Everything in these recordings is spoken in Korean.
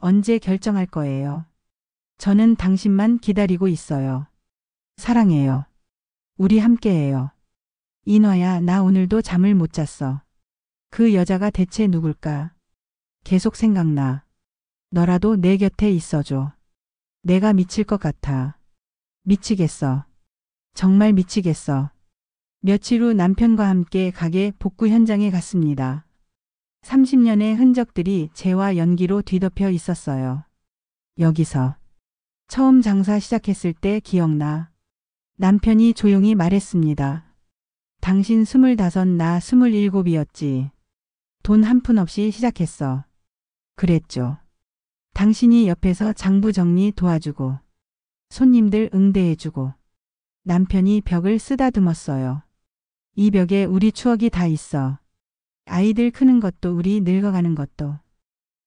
언제 결정할 거예요? 저는 당신만 기다리고 있어요. 사랑해요. 우리 함께해요. 인화야, 나 오늘도 잠을 못 잤어. 그 여자가 대체 누굴까? 계속 생각나. 너라도 내 곁에 있어줘. 내가 미칠 것 같아. 미치겠어. 정말 미치겠어. 며칠 후 남편과 함께 가게 복구 현장에 갔습니다. 30년의 흔적들이 재와 연기로 뒤덮여 있었어요. 여기서 처음 장사 시작했을 때 기억나. 남편이 조용히 말했습니다. 당신 25, 나 27이었지. 돈 한 푼 없이 시작했어. 그랬죠. 당신이 옆에서 장부 정리 도와주고 손님들 응대해주고 남편이 벽을 쓰다듬었어요. 이 벽에 우리 추억이 다 있어. 아이들 크는 것도 우리 늙어가는 것도.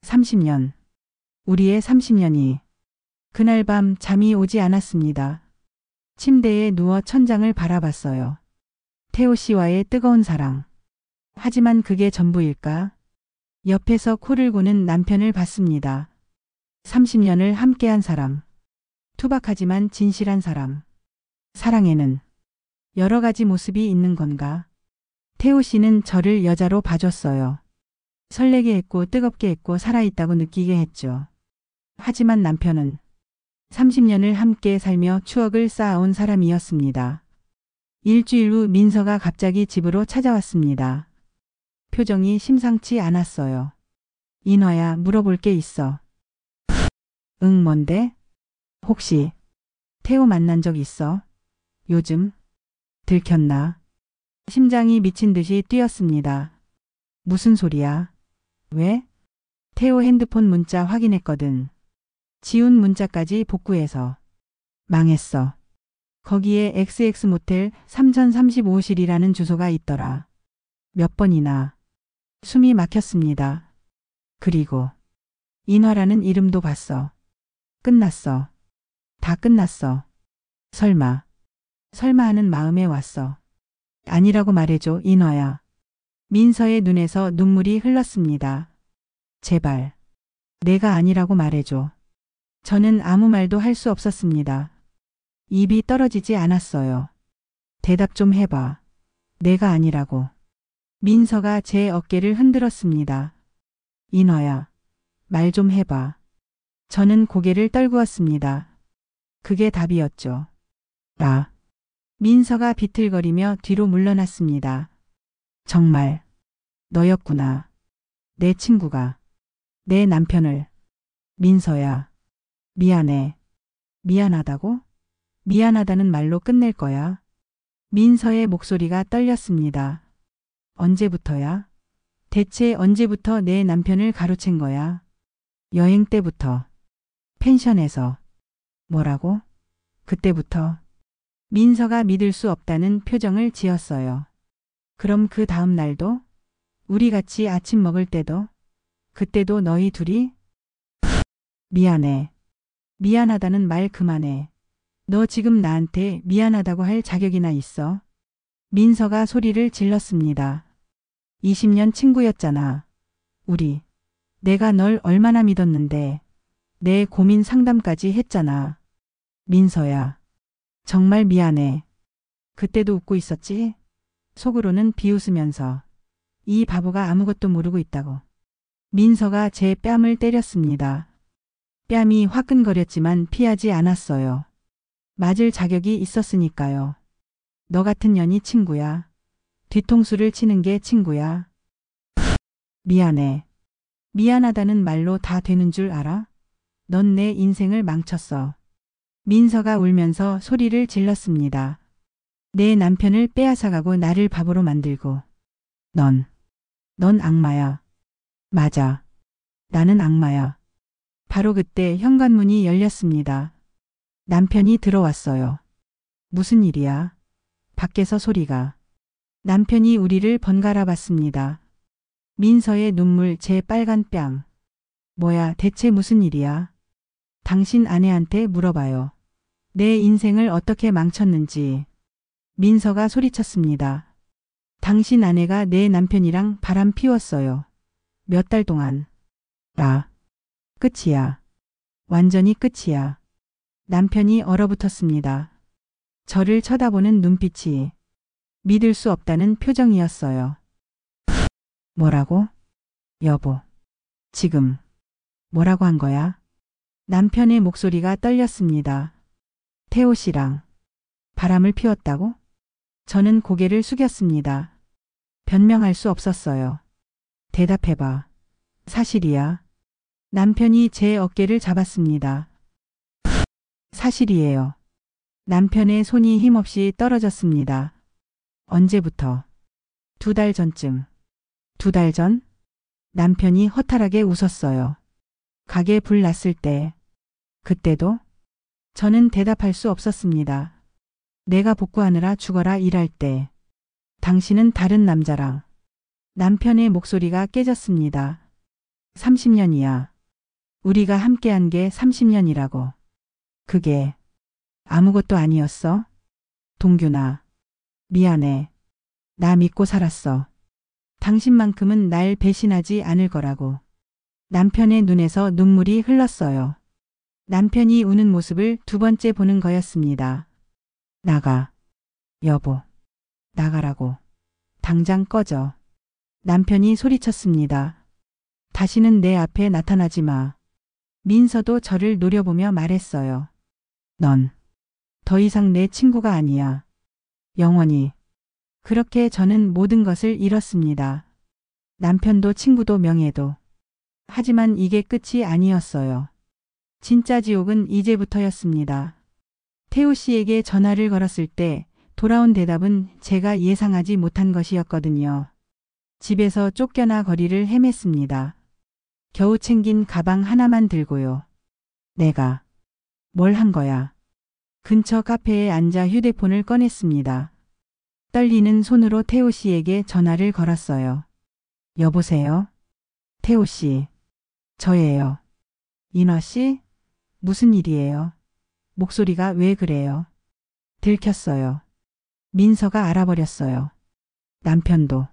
30년. 우리의 30년이. 그날 밤 잠이 오지 않았습니다. 침대에 누워 천장을 바라봤어요. 태호 씨와의 뜨거운 사랑. 하지만 그게 전부일까? 옆에서 코를 고는 남편을 봤습니다. 30년을 함께한 사람. 투박하지만 진실한 사람. 사랑에는 여러 가지 모습이 있는 건가? 태호 씨는 저를 여자로 봐줬어요. 설레게 했고 뜨겁게 했고 살아있다고 느끼게 했죠. 하지만 남편은 30년을 함께 살며 추억을 쌓아온 사람이었습니다. 일주일 후 민서가 갑자기 집으로 찾아왔습니다. 표정이 심상치 않았어요. 인화야, 물어볼 게 있어. 응, 뭔데? 혹시 태호 만난 적 있어? 요즘? 들켰나? 심장이 미친 듯이 뛰었습니다. 무슨 소리야? 왜? 태호 핸드폰 문자 확인했거든. 지운 문자까지 복구해서. 망했어. 거기에 XX 모텔 3035실이라는 주소가 있더라. 몇 번이나. 숨이 막혔습니다. 그리고 인화라는 이름도 봤어. 끝났어. 다 끝났어. 설마 하는 마음에 왔어. 아니라고 말해줘, 인화야. 민서의 눈에서 눈물이 흘렀습니다. 제발. 내가 아니라고 말해줘. 저는 아무 말도 할 수 없었습니다. 입이 떨어지지 않았어요. 대답 좀 해봐. 내가 아니라고. 민서가 제 어깨를 흔들었습니다. 인화야, 말 좀 해봐. 저는 고개를 떨구었습니다. 그게 답이었죠. 민서가 비틀거리며 뒤로 물러났습니다. 정말 너였구나. 내 친구가. 내 남편을. 민서야. 미안해. 미안하다고? 미안하다는 말로 끝낼 거야. 민서의 목소리가 떨렸습니다. 언제부터야? 대체 언제부터 내 남편을 가로챈 거야? 여행 때부터. 펜션에서. 뭐라고? 그때부터. 민서가 믿을 수 없다는 표정을 지었어요. 그럼 그 다음 날도? 우리 같이 아침 먹을 때도? 그때도 너희 둘이? 미안해. 미안하다는 말 그만해. 너 지금 나한테 미안하다고 할 자격이나 있어? 민서가 소리를 질렀습니다. 20년 친구였잖아. 우리. 내가 널 얼마나 믿었는데. 내 고민 상담까지 했잖아. 민서야. 정말 미안해. 그때도 웃고 있었지? 속으로는 비웃으면서. 이 바보가 아무것도 모르고 있다고. 민서가 제 뺨을 때렸습니다. 뺨이 화끈거렸지만 피하지 않았어요. 맞을 자격이 있었으니까요. 너 같은 년이 친구야. 뒤통수를 치는 게 친구야. 미안해. 미안하다는 말로 다 되는 줄 알아? 넌 내 인생을 망쳤어. 민서가 울면서 소리를 질렀습니다. 내 남편을 빼앗아가고 나를 바보로 만들고. 넌 악마야. 맞아. 나는 악마야. 바로 그때 현관문이 열렸습니다. 남편이 들어왔어요. 무슨 일이야? 밖에서 소리가. 남편이 우리를 번갈아 봤습니다. 민서의 눈물, 제 빨간 뺨. 뭐야, 대체 무슨 일이야? 당신 아내한테 물어봐요. 내 인생을 어떻게 망쳤는지. 민서가 소리쳤습니다. 당신 아내가 내 남편이랑 바람 피웠어요. 몇 달 동안. 끝이야. 완전히 끝이야. 남편이 얼어붙었습니다. 저를 쳐다보는 눈빛이 믿을 수 없다는 표정이었어요. 뭐라고? 여보. 지금 뭐라고 한 거야? 남편의 목소리가 떨렸습니다. 태호 씨랑 바람을 피웠다고? 저는 고개를 숙였습니다. 변명할 수 없었어요. 대답해봐. 사실이야. 남편이 제 어깨를 잡았습니다. 사실이에요. 남편의 손이 힘없이 떨어졌습니다. 언제부터? 2달 전쯤. 2달 전? 남편이 허탈하게 웃었어요. 가게 불 났을 때. 그때도? 저는 대답할 수 없었습니다. 내가 복구하느라 죽어라 일할 때. 당신은 다른 남자랑. 남편의 목소리가 깨졌습니다. 30년이야. 우리가 함께한 게 30년이라고. 그게 아무것도 아니었어? 동균아. 미안해. 나 믿고 살았어. 당신만큼은 날 배신하지 않을 거라고. 남편의 눈에서 눈물이 흘렀어요. 남편이 우는 모습을 2번째 보는 거였습니다. 나가. 여보. 나가라고. 당장 꺼져. 남편이 소리쳤습니다. 다시는 내 앞에 나타나지 마. 민서도 저를 노려보며 말했어요. 넌 더 이상 내 친구가 아니야. 영원히. 그렇게 저는 모든 것을 잃었습니다. 남편도 친구도 명예도. 하지만 이게 끝이 아니었어요. 진짜 지옥은 이제부터였습니다. 태호 씨에게 전화를 걸었을 때 돌아온 대답은 제가 예상하지 못한 것이었거든요. 집에서 쫓겨나 거리를 헤맸습니다. 겨우 챙긴 가방 하나만 들고요. 내가 뭘 한 거야? 근처 카페에 앉아 휴대폰을 꺼냈습니다. 떨리는 손으로 태호 씨에게 전화를 걸었어요. 여보세요? 태호 씨. 저예요. 인화 씨? 무슨 일이에요? 목소리가 왜 그래요? 들켰어요. 민서가 알아버렸어요. 남편도.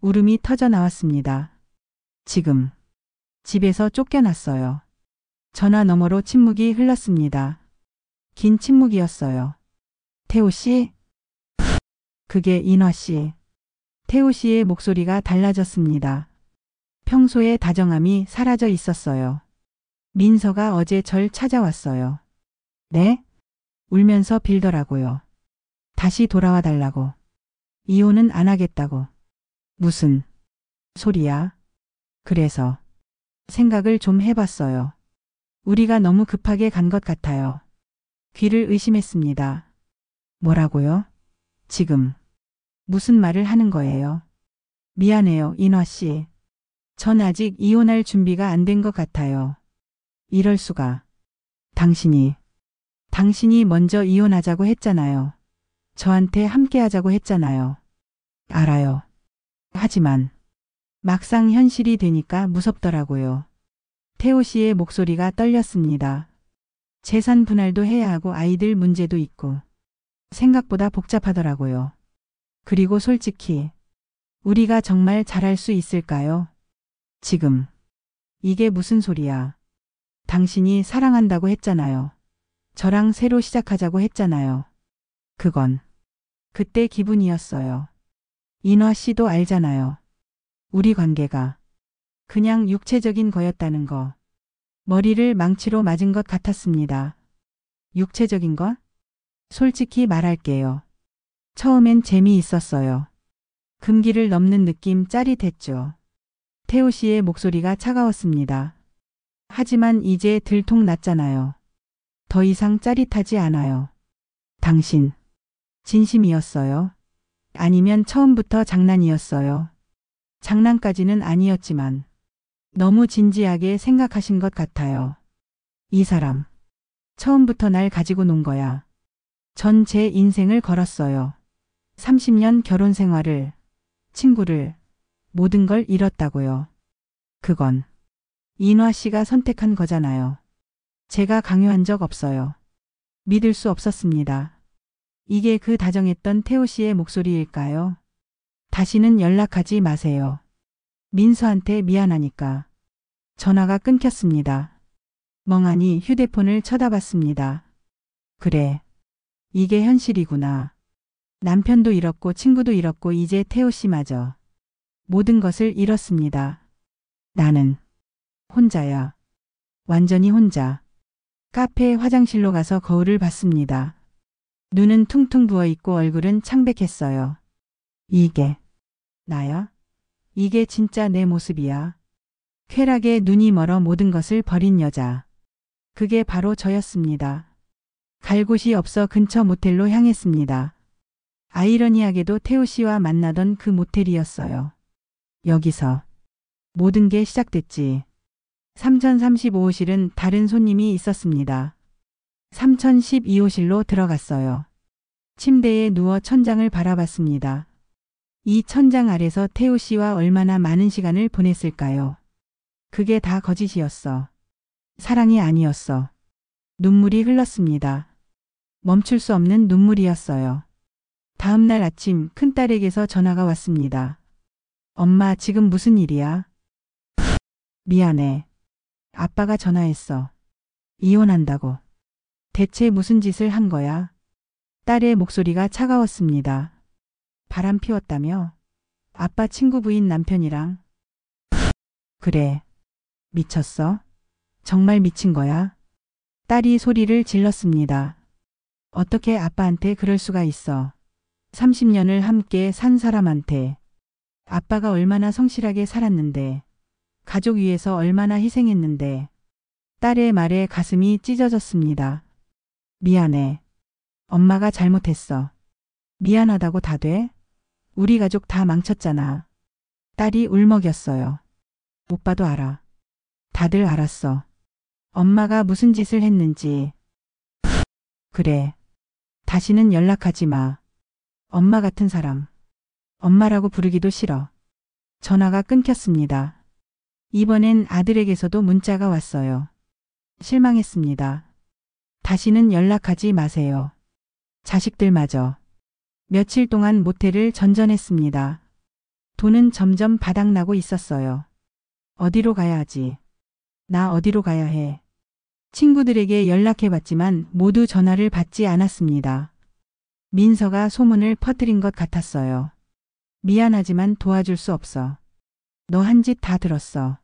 울음이 터져 나왔습니다. 지금 집에서 쫓겨났어요. 전화 너머로 침묵이 흘렀습니다. 긴 침묵이었어요. 태호 씨? 그게 인화 씨. 태호 씨의 목소리가 달라졌습니다. 평소의 다정함이 사라져 있었어요. 민서가 어제 절 찾아왔어요. 네? 울면서 빌더라고요. 다시 돌아와 달라고. 이혼은 안 하겠다고. 무슨 소리야? 그래서 생각을 좀 해봤어요. 우리가 너무 급하게 간 것 같아요. 귀를 의심했습니다. 뭐라고요? 지금 무슨 말을 하는 거예요? 미안해요, 인화 씨. 전 아직 이혼할 준비가 안 된 것 같아요. 이럴 수가. 당신이 먼저 이혼하자고 했잖아요. 저한테 함께 하자고 했잖아요. 알아요. 하지만 막상 현실이 되니까 무섭더라고요. 태호 씨의 목소리가 떨렸습니다. 재산 분할도 해야 하고 아이들 문제도 있고 생각보다 복잡하더라고요. 그리고 솔직히 우리가 정말 잘할 수 있을까요? 지금 이게 무슨 소리야. 당신이 사랑한다고 했잖아요. 저랑 새로 시작하자고 했잖아요. 그건 그때 기분이었어요. 인화 씨도 알잖아요. 우리 관계가 그냥 육체적인 거였다는 거. 머리를 망치로 맞은 것 같았습니다. 육체적인 것? 솔직히 말할게요. 처음엔 재미있었어요. 금기를 넘는 느낌 짜릿했죠. 태호 씨의 목소리가 차가웠습니다. 하지만 이제 들통났잖아요. 더 이상 짜릿하지 않아요. 당신 진심이었어요? 아니면 처음부터 장난이었어요? 장난까지는 아니었지만 너무 진지하게 생각하신 것 같아요. 이 사람 처음부터 날 가지고 논 거야. 전 제 인생을 걸었어요. 30년 결혼 생활을, 친구를, 모든 걸 잃었다고요. 그건 인화 씨가 선택한 거잖아요. 제가 강요한 적 없어요. 믿을 수 없었습니다. 이게 그 다정했던 태호 씨의 목소리일까요? 다시는 연락하지 마세요. 민서한테 미안하니까. 전화가 끊겼습니다. 멍하니 휴대폰을 쳐다봤습니다. 그래. 이게 현실이구나. 남편도 잃었고 친구도 잃었고 이제 태호 씨마저 모든 것을 잃었습니다. 나는 혼자야. 완전히 혼자. 카페 화장실로 가서 거울을 봤습니다. 눈은 퉁퉁 부어있고 얼굴은 창백했어요. 이게 나야? 이게 진짜 내 모습이야. 쾌락에 눈이 멀어 모든 것을 버린 여자. 그게 바로 저였습니다. 갈 곳이 없어 근처 모텔로 향했습니다. 아이러니하게도 태호 씨와 만나던 그 모텔이었어요. 여기서 모든 게 시작됐지. 3035호실은 다른 손님이 있었습니다. 3012호실로 들어갔어요. 침대에 누워 천장을 바라봤습니다. 이 천장 아래서 태호 씨와 얼마나 많은 시간을 보냈을까요? 그게 다 거짓이었어. 사랑이 아니었어. 눈물이 흘렀습니다. 멈출 수 없는 눈물이었어요. 다음 날 아침 큰딸에게서 전화가 왔습니다. 엄마, 지금 무슨 일이야? 미안해. 아빠가 전화했어. 이혼한다고. 대체 무슨 짓을 한 거야? 딸의 목소리가 차가웠습니다. 바람 피웠다며? 아빠 친구 부인 남편이랑. 그래. 미쳤어? 정말 미친 거야? 딸이 소리를 질렀습니다. 어떻게 아빠한테 그럴 수가 있어? 30년을 함께 산 사람한테. 아빠가 얼마나 성실하게 살았는데. 가족 위해서 얼마나 희생했는데. 딸의 말에 가슴이 찢어졌습니다. 미안해. 엄마가 잘못했어. 미안하다고 다 돼? 우리 가족 다 망쳤잖아. 딸이 울먹였어요. 오빠도 알아. 다들 알았어. 엄마가 무슨 짓을 했는지. 그래. 다시는 연락하지 마. 엄마 같은 사람. 엄마라고 부르기도 싫어. 전화가 끊겼습니다. 이번엔 아들에게서도 문자가 왔어요. 실망했습니다. 다시는 연락하지 마세요. 자식들마저. 며칠 동안 모텔을 전전했습니다. 돈은 점점 바닥나고 있었어요. 어디로 가야 하지? 나 어디로 가야 해? 친구들에게 연락해봤지만 모두 전화를 받지 않았습니다. 민서가 소문을 퍼뜨린 것 같았어요. 미안하지만 도와줄 수 없어. 너 한 짓 다 들었어.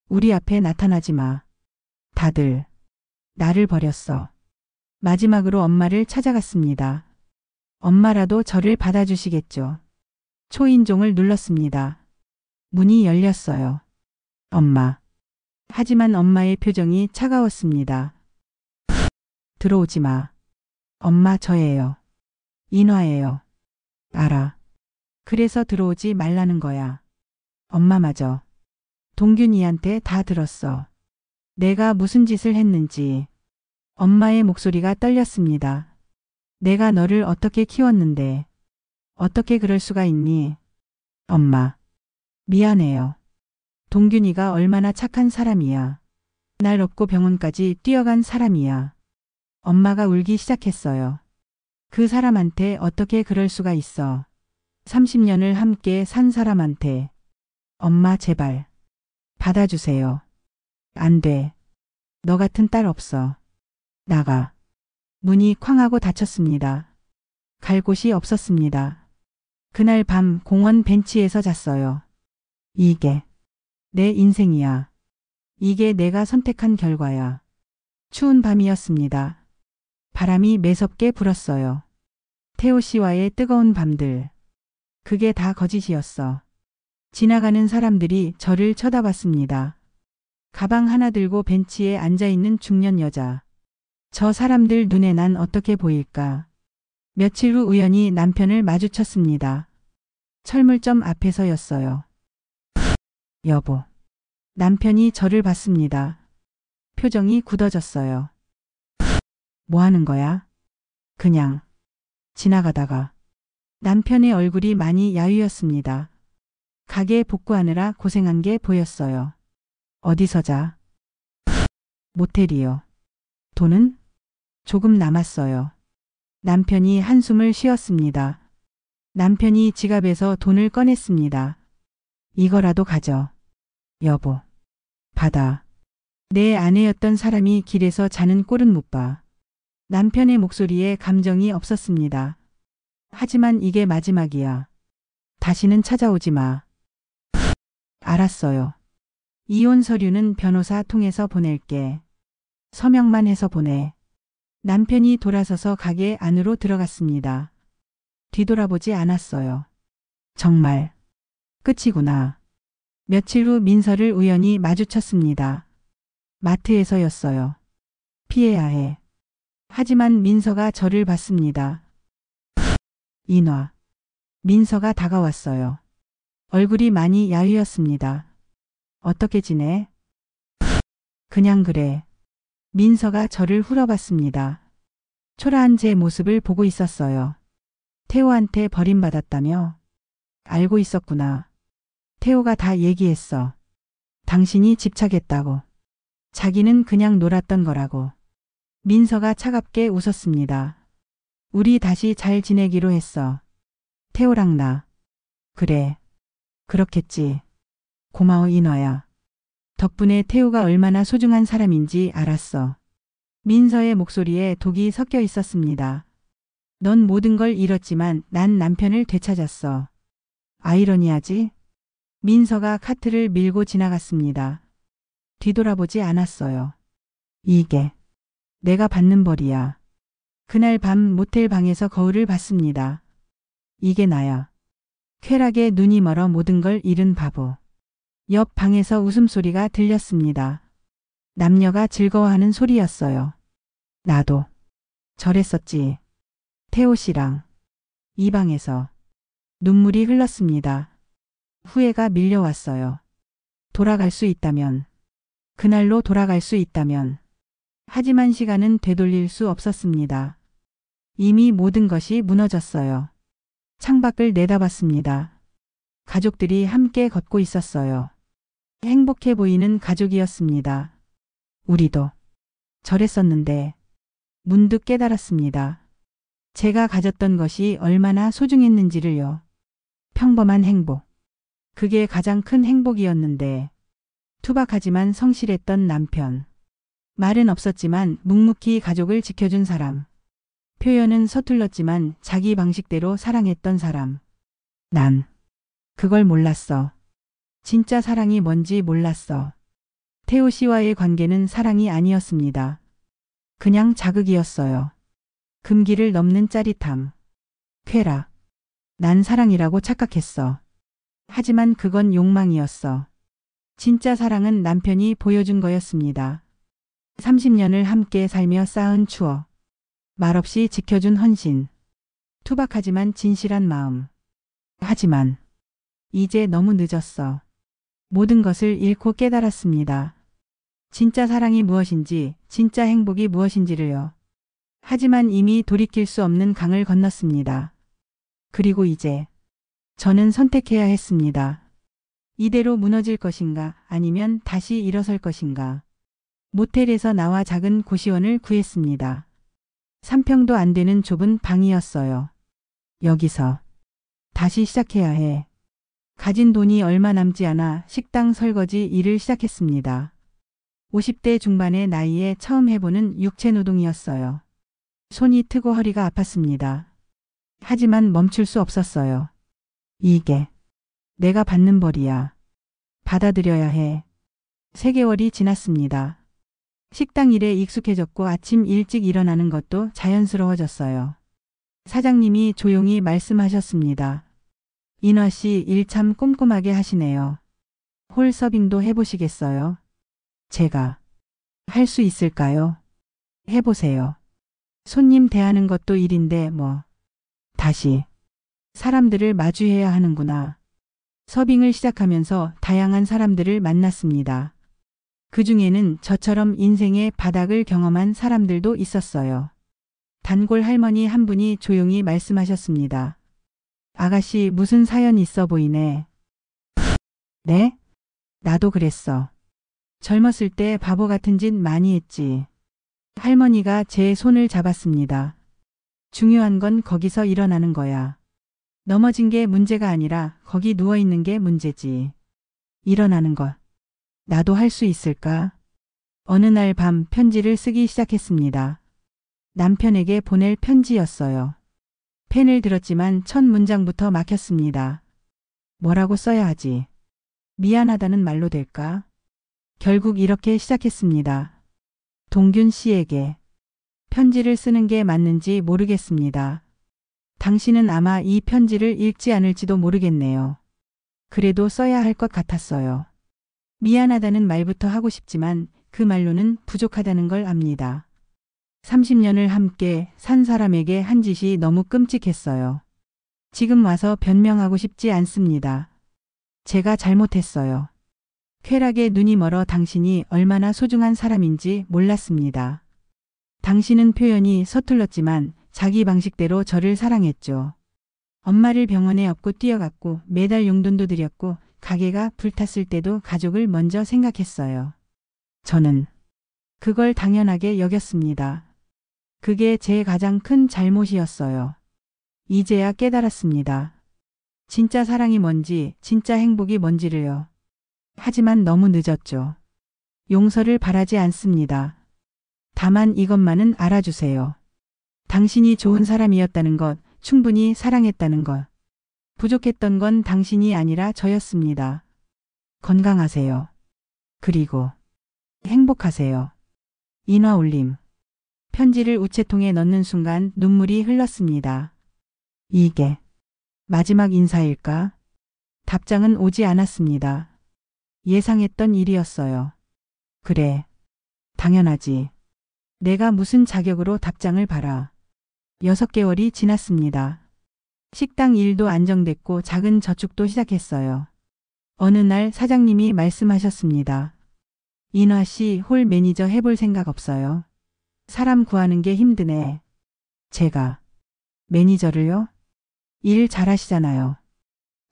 우리 앞에 나타나지 마. 다들 나를 버렸어. 마지막으로 엄마를 찾아갔습니다. 엄마라도 저를 받아주시겠죠. 초인종을 눌렀습니다. 문이 열렸어요. 엄마. 하지만 엄마의 표정이 차가웠습니다. 들어오지 마. 엄마, 저예요. 인화예요. 알아. 그래서 들어오지 말라는 거야. 엄마마저. 동균이한테 다 들었어. 내가 무슨 짓을 했는지. 엄마의 목소리가 떨렸습니다. 내가 너를 어떻게 키웠는데. 어떻게 그럴 수가 있니? 엄마. 미안해요. 동균이가 얼마나 착한 사람이야. 날 업고 병원까지 뛰어간 사람이야. 엄마가 울기 시작했어요. 그 사람한테 어떻게 그럴 수가 있어. 30년을 함께 산 사람한테. 엄마, 제발. 받아주세요. 안 돼. 너 같은 딸 없어. 나가. 문이 쾅 하고 닫혔습니다. 갈 곳이 없었습니다. 그날 밤 공원 벤치에서 잤어요. 이게 내 인생이야. 이게 내가 선택한 결과야. 추운 밤이었습니다. 바람이 매섭게 불었어요. 태호 씨와의 뜨거운 밤들. 그게 다 거짓이었어. 지나가는 사람들이 저를 쳐다봤습니다. 가방 하나 들고 벤치에 앉아있는 중년 여자. 저 사람들 눈에 난 어떻게 보일까? 며칠 후 우연히 남편을 마주쳤습니다. 철물점 앞에서였어요. 여보. 남편이 저를 봤습니다. 표정이 굳어졌어요. 뭐 하는 거야? 그냥 지나가다가. 남편의 얼굴이 많이 야위었습니다. 가게 복구하느라 고생한 게 보였어요. 어디서 자? 모텔이요. 돈은? 조금 남았어요. 남편이 한숨을 쉬었습니다. 남편이 지갑에서 돈을 꺼냈습니다. 이거라도 가져. 여보. 받아. 내 아내였던 사람이 길에서 자는 꼴은 못 봐. 남편의 목소리에 감정이 없었습니다. 하지만 이게 마지막이야. 다시는 찾아오지 마. 알았어요. 이혼 서류는 변호사 통해서 보낼게. 서명만 해서 보내. 남편이 돌아서서 가게 안으로 들어갔습니다. 뒤돌아보지 않았어요. 정말 끝이구나. 며칠 후 민서를 우연히 마주쳤습니다. 마트에서였어요. 피해야 해. 하지만 민서가 저를 봤습니다. 인화. 민서가 다가왔어요. 얼굴이 많이 야위었습니다. 어떻게 지내? 그냥 그래. 민서가 저를 훑어봤습니다. 초라한 제 모습을 보고 있었어요. 태호한테 버림받았다며? 알고 있었구나. 태호가 다 얘기했어. 당신이 집착했다고. 자기는 그냥 놀았던 거라고. 민서가 차갑게 웃었습니다. 우리 다시 잘 지내기로 했어. 태호랑 나. 그래. 그렇겠지. 고마워 인화야. 덕분에 태호가 얼마나 소중한 사람인지 알았어. 민서의 목소리에 독이 섞여 있었습니다. 넌 모든 걸 잃었지만 난 남편을 되찾았어. 아이러니하지? 민서가 카트를 밀고 지나갔습니다. 뒤돌아보지 않았어요. 이게 내가 받는 벌이야. 그날 밤 모텔 방에서 거울을 봤습니다. 이게 나야. 쾌락에 눈이 멀어 모든 걸 잃은 바보. 옆 방에서 웃음소리가 들렸습니다. 남녀가 즐거워하는 소리였어요. 나도 저랬었지. 태호 씨랑. 이 방에서 눈물이 흘렀습니다. 후회가 밀려왔어요. 돌아갈 수 있다면. 그날로 돌아갈 수 있다면. 하지만 시간은 되돌릴 수 없었습니다. 이미 모든 것이 무너졌어요. 창밖을 내다봤습니다. 가족들이 함께 걷고 있었어요. 행복해 보이는 가족이었습니다. 우리도 저랬었는데 문득 깨달았습니다. 제가 가졌던 것이 얼마나 소중했는지를요. 평범한 행복. 그게 가장 큰 행복이었는데 투박하지만 성실했던 남편. 말은 없었지만 묵묵히 가족을 지켜준 사람. 표현은 서툴렀지만 자기 방식대로 사랑했던 사람. 난 그걸 몰랐어. 진짜 사랑이 뭔지 몰랐어. 태호 씨와의 관계는 사랑이 아니었습니다. 그냥 자극이었어요. 금기를 넘는 짜릿함. 쾌락. 난 사랑이라고 착각했어. 하지만 그건 욕망이었어. 진짜 사랑은 남편이 보여준 거였습니다. 30년을 함께 살며 쌓은 추억. 말없이 지켜준 헌신. 투박하지만 진실한 마음. 하지만 이제 너무 늦었어. 모든 것을 잃고 깨달았습니다. 진짜 사랑이 무엇인지, 진짜 행복이 무엇인지를요. 하지만 이미 돌이킬 수 없는 강을 건넜습니다. 그리고 이제 저는 선택해야 했습니다. 이대로 무너질 것인가 아니면 다시 일어설 것인가. 모텔에서 나와 작은 고시원을 구했습니다. 3평도 안 되는 좁은 방이었어요. 여기서 다시 시작해야 해. 가진 돈이 얼마 남지 않아 식당 설거지 일을 시작했습니다. 50대 중반의 나이에 처음 해보는 육체노동이었어요. 손이 트고 허리가 아팠습니다. 하지만 멈출 수 없었어요. 이게 내가 받는 벌이야. 받아들여야 해. 3개월이 지났습니다. 식당 일에 익숙해졌고 아침 일찍 일어나는 것도 자연스러워졌어요. 사장님이 조용히 말씀하셨습니다. 인화 씨 일 참 꼼꼼하게 하시네요. 홀 서빙도 해보시겠어요? 제가 할 수 있을까요? 해보세요. 손님 대하는 것도 일인데 뭐. 다시 사람들을 마주해야 하는구나. 서빙을 시작하면서 다양한 사람들을 만났습니다. 그 중에는 저처럼 인생의 바닥을 경험한 사람들도 있었어요. 단골 할머니 한 분이 조용히 말씀하셨습니다. 아가씨 무슨 사연 있어 보이네. 네? 나도 그랬어. 젊었을 때 바보 같은 짓 많이 했지. 할머니가 제 손을 잡았습니다. 중요한 건 거기서 일어나는 거야. 넘어진 게 문제가 아니라 거기 누워있는 게 문제지. 일어나는 것. 나도 할 수 있을까? 어느 날 밤 편지를 쓰기 시작했습니다. 남편에게 보낼 편지였어요. 펜을 들었지만 첫 문장부터 막혔습니다. 뭐라고 써야 하지? 미안하다는 말로 될까? 결국 이렇게 시작했습니다. 동균 씨에게 편지를 쓰는 게 맞는지 모르겠습니다. 당신은 아마 이 편지를 읽지 않을지도 모르겠네요. 그래도 써야 할 것 같았어요. 미안하다는 말부터 하고 싶지만 그 말로는 부족하다는 걸 압니다. 30년을 함께 산 사람에게 한 짓이 너무 끔찍했어요. 지금 와서 변명하고 싶지 않습니다. 제가 잘못했어요. 쾌락에 눈이 멀어 당신이 얼마나 소중한 사람인지 몰랐습니다. 당신은 표현이 서툴렀지만 자기 방식대로 저를 사랑했죠. 엄마를 병원에 업고 뛰어갔고 매달 용돈도 드렸고 가게가 불탔을 때도 가족을 먼저 생각했어요. 저는 그걸 당연하게 여겼습니다. 그게 제 가장 큰 잘못이었어요. 이제야 깨달았습니다. 진짜 사랑이 뭔지, 진짜 행복이 뭔지를요. 하지만 너무 늦었죠. 용서를 바라지 않습니다. 다만 이것만은 알아주세요. 당신이 좋은 사람이었다는 것, 충분히 사랑했다는 것. 부족했던 건 당신이 아니라 저였습니다. 건강하세요. 그리고 행복하세요. 인화 올림. 편지를 우체통에 넣는 순간 눈물이 흘렀습니다. 이게 마지막 인사일까? 답장은 오지 않았습니다. 예상했던 일이었어요. 그래. 당연하지. 내가 무슨 자격으로 답장을 받아. 6개월이 지났습니다. 식당 일도 안정됐고 작은 저축도 시작했어요. 어느 날 사장님이 말씀하셨습니다. 인화 씨 홀 매니저 해볼 생각 없어요? 사람 구하는 게 힘드네. 제가 매니저를요? 일 잘하시잖아요.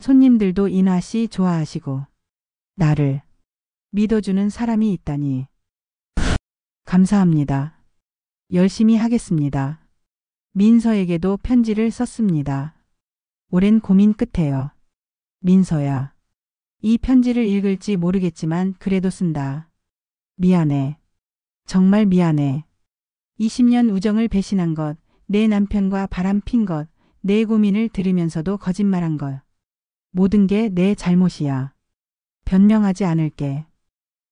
손님들도 인화 씨 좋아하시고 나를 믿어주는 사람이 있다니. 감사합니다. 열심히 하겠습니다. 민서에게도 편지를 썼습니다. 오랜 고민 끝에요. 민서야. 이 편지를 읽을지 모르겠지만 그래도 쓴다. 미안해. 정말 미안해. 20년 우정을 배신한 것, 내 남편과 바람핀 것, 내 고민을 들으면서도 거짓말한 것. 모든 게 내 잘못이야. 변명하지 않을게.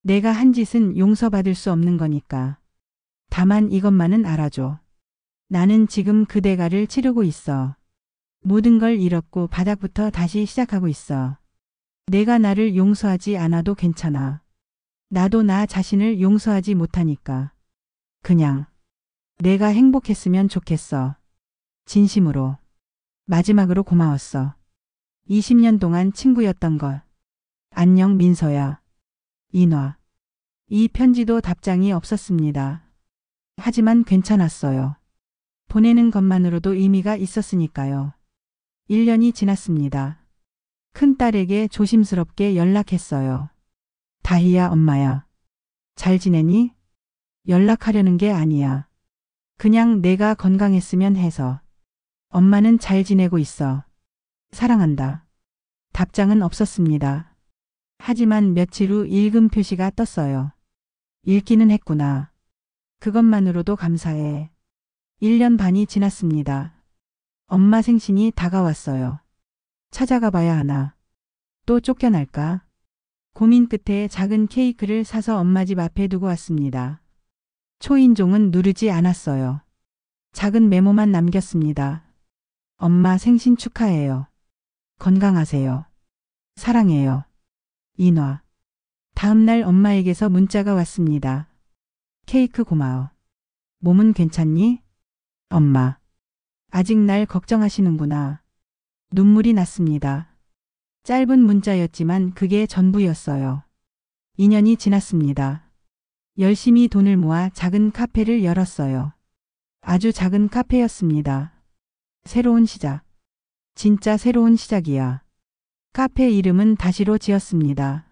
내가 한 짓은 용서받을 수 없는 거니까. 다만 이것만은 알아줘. 나는 지금 그 대가를 치르고 있어. 모든 걸 잃었고 바닥부터 다시 시작하고 있어. 내가 나를 용서하지 않아도 괜찮아. 나도 나 자신을 용서하지 못하니까. 그냥 내가 행복했으면 좋겠어. 진심으로. 마지막으로 고마웠어. 20년 동안 친구였던 걸. 안녕 민서야. 인화. 이 편지도 답장이 없었습니다. 하지만 괜찮았어요. 보내는 것만으로도 의미가 있었으니까요. 1년이 지났습니다. 큰딸에게 조심스럽게 연락했어요. 다희야 엄마야. 잘 지내니? 연락하려는 게 아니야. 그냥 내가 건강했으면 해서. 엄마는 잘 지내고 있어. 사랑한다. 답장은 없었습니다. 하지만 며칠 후 읽음 표시가 떴어요. 읽기는 했구나. 그것만으로도 감사해. 1년 반이 지났습니다. 엄마 생신이 다가왔어요. 찾아가 봐야 하나. 또 쫓겨날까? 고민 끝에 작은 케이크를 사서 엄마 집 앞에 두고 왔습니다. 초인종은 누르지 않았어요. 작은 메모만 남겼습니다. 엄마 생신 축하해요. 건강하세요. 사랑해요. 인화. 다음 날 엄마에게서 문자가 왔습니다. 케이크 고마워. 몸은 괜찮니? 엄마. 아직 날 걱정하시는구나. 눈물이 났습니다. 짧은 문자였지만 그게 전부였어요. 2년이 지났습니다. 열심히 돈을 모아 작은 카페를 열었어요. 아주 작은 카페였습니다. 새로운 시작. 진짜 새로운 시작이야. 카페 이름은 다시로 지었습니다.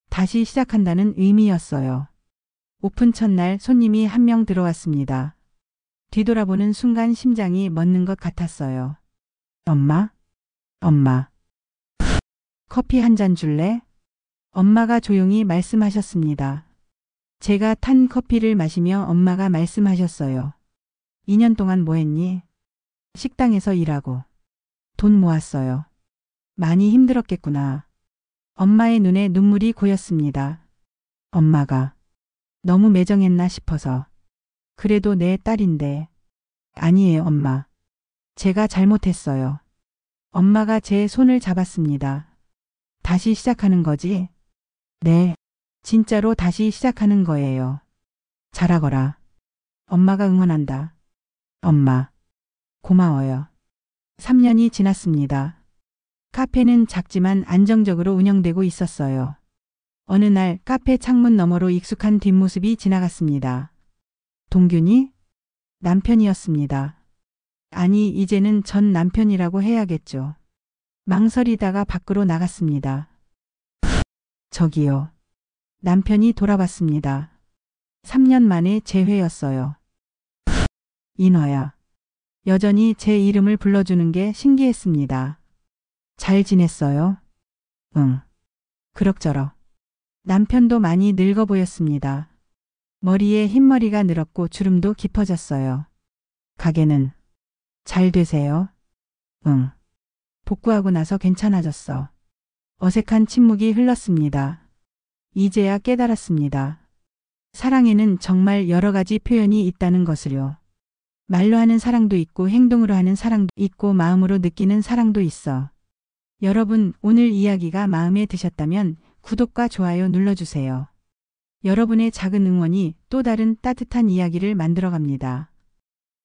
다시 시작한다는 의미였어요. 오픈 첫날 손님이 한 명 들어왔습니다. 뒤돌아보는 순간 심장이 멎는 것 같았어요. 엄마? 엄마. 커피 한 잔 줄래? 엄마가 조용히 말씀하셨습니다. 제가 탄 커피를 마시며 엄마가 말씀하셨어요. 2년 동안 뭐 했니? 식당에서 일하고 돈 모았어요. 많이 힘들었겠구나. 엄마의 눈에 눈물이 고였습니다. 엄마가 너무 매정했나 싶어서. 그래도 내 딸인데. 아니에요, 엄마. 제가 잘못했어요. 엄마가 제 손을 잡았습니다. 다시 시작하는 거지? 네. 진짜로 다시 시작하는 거예요. 잘하거라. 엄마가 응원한다. 엄마. 고마워요. 3년이 지났습니다. 카페는 작지만 안정적으로 운영되고 있었어요. 어느 날 카페 창문 너머로 익숙한 뒷모습이 지나갔습니다. 동균이? 남편이었습니다. 아니, 이제는 전 남편이라고 해야겠죠. 망설이다가 밖으로 나갔습니다. 저기요. 남편이 돌아봤습니다. 3년 만에 재회였어요. 인화야. 여전히 제 이름을 불러주는 게 신기했습니다. 잘 지냈어요? 응. 그럭저럭. 남편도 많이 늙어 보였습니다. 머리에 흰머리가 늘었고 주름도 깊어졌어요. 가게는 잘 되세요? 응. 복구하고 나서 괜찮아졌어. 어색한 침묵이 흘렀습니다. 이제야 깨달았습니다. 사랑에는 정말 여러 가지 표현이 있다는 것을요. 말로 하는 사랑도 있고 행동으로 하는 사랑도 있고 마음으로 느끼는 사랑도 있어. 여러분, 오늘 이야기가 마음에 드셨다면 구독과 좋아요 눌러주세요. 여러분의 작은 응원이 또 다른 따뜻한 이야기를 만들어갑니다.